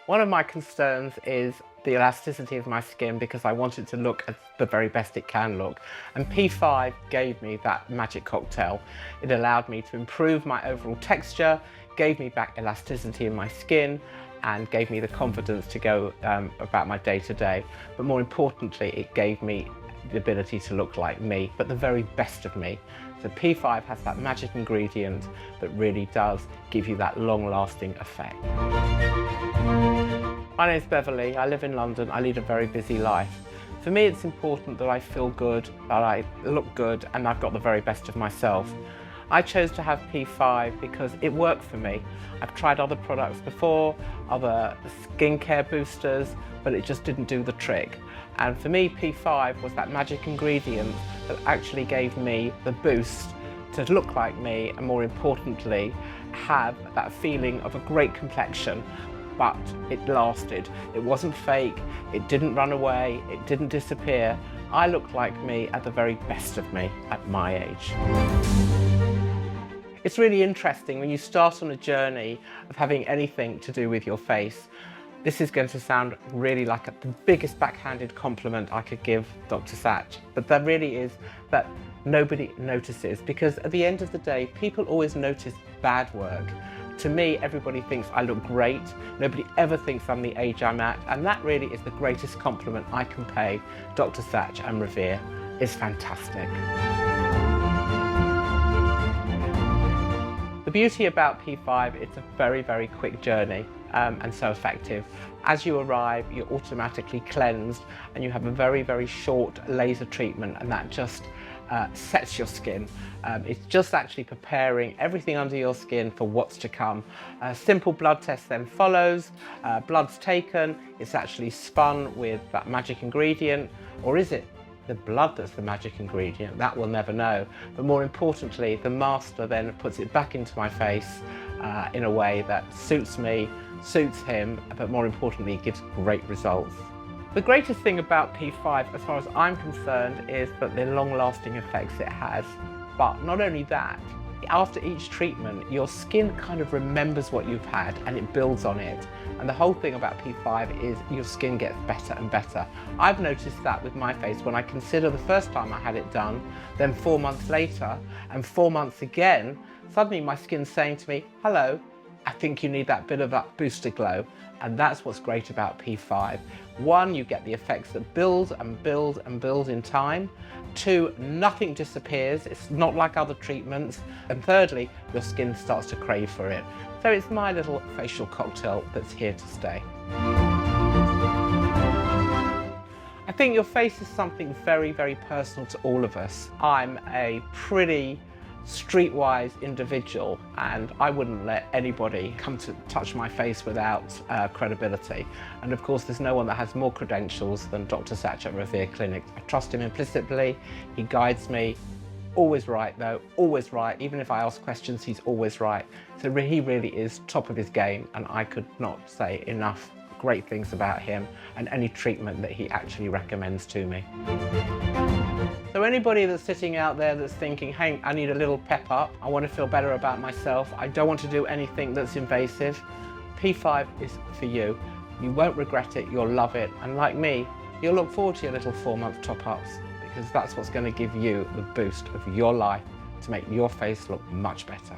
One of my concerns is the elasticity of my skin because I want it to look as the very best it can look. And P5 gave me that magic cocktail. It allowed me to improve my overall texture, gave me back elasticity in my skin, and gave me the confidence to go about my day-to-day. But more importantly, it gave me the ability to look like me, but the very best of me. So P5 has that magic ingredient that really does give you that long-lasting effect. My name is Beverley, I live in London, I lead a very busy life. For me it's important that I feel good, that I look good, and I've got the very best of myself. I chose to have P5 because it worked for me. I've tried other products before, other skincare boosters, but it just didn't do the trick. And for me, P5 was that magic ingredient that actually gave me the boost to look like me and, more importantly, have that feeling of a great complexion. But it lasted. It wasn't fake, it didn't run away, it didn't disappear. I looked like me at the very best of me at my age. It's really interesting when you start on a journey of having anything to do with your face. This is going to sound really like the biggest backhanded compliment I could give Dr Sach, but that really is that nobody notices, because at the end of the day, people always notice bad work. To me, everybody thinks I look great. Nobody ever thinks I'm the age I'm at, and that really is the greatest compliment I can pay Dr Sach and Revere. It's fantastic. The beauty about P5, it's a very, very quick journey and so effective. As you arrive, you're automatically cleansed and you have a very, very short laser treatment, and that just sets your skin. It's just actually preparing everything under your skin for what's to come. A simple blood test then follows. Blood's taken, it's actually spun with that magic ingredient, or is it the blood that's the magic ingredient? That we'll never know. But more importantly, the master then puts it back into my face in a way that suits me, suits him, but more importantly, gives great results. The greatest thing about P5, as far as I'm concerned, is that the long-lasting effects it has. But not only that, after each treatment, your skin kind of remembers what you've had and it builds on it. And the whole thing about P5 is your skin gets better and better. I've noticed that with my face when I consider the first time I had it done, then 4 months later, and 4 months again, suddenly my skin's saying to me, hello, I think you need that bit of that booster glow. And that's what's great about P5. One, you get the effects that build and build and build in time. Two, nothing disappears. It's not like other treatments. And thirdly, your skin starts to crave for it. So it's my little facial cocktail that's here to stay. I think your face is something very, very personal to all of us. I'm a pretty streetwise individual, and I wouldn't let anybody come to touch my face without credibility. And of course, there's no one that has more credentials than Dr Sach at Revere Clinics. I trust him implicitly, he guides me, always right though, always right. Even if I ask questions, he's always right. So he really is top of his game, and I could not say enough great things about him and any treatment that he actually recommends to me. So anybody that's sitting out there that's thinking, hey, I need a little pep up, I want to feel better about myself, I don't want to do anything that's invasive, P5 is for you. You won't regret it, you'll love it, and like me, you'll look forward to your little 4-month top-ups, because that's what's going to give you the boost of your life to make your face look much better.